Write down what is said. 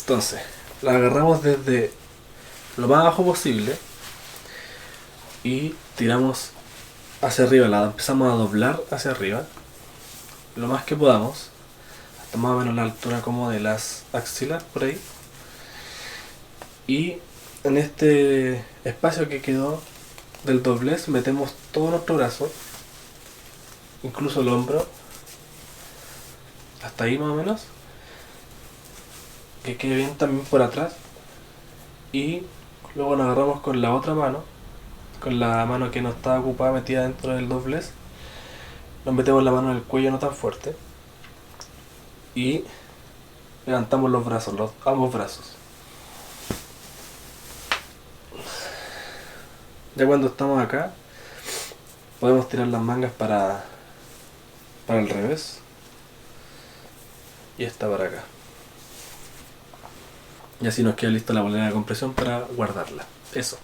Entonces, la agarramos desde lo más abajo posible y tiramos hacia arriba, la empezamos a doblar hacia arriba lo más que podamos, hasta más o menos la altura como de las axilas por ahí. Y en este espacio que quedó del doblez metemos todo nuestro brazo, incluso el hombro, hasta ahí más o menos, que quede bien también por atrás. Y luego nos agarramos con la otra mano, con la mano que no está ocupada metida dentro del doblez, nos metemos la mano en el cuello no tan fuerte y levantamos los brazos, ambos brazos. Ya cuando estamos acá podemos tirar las mangas para el revés y esta para acá, y así nos queda lista la bolera de compresión para guardarla. Eso.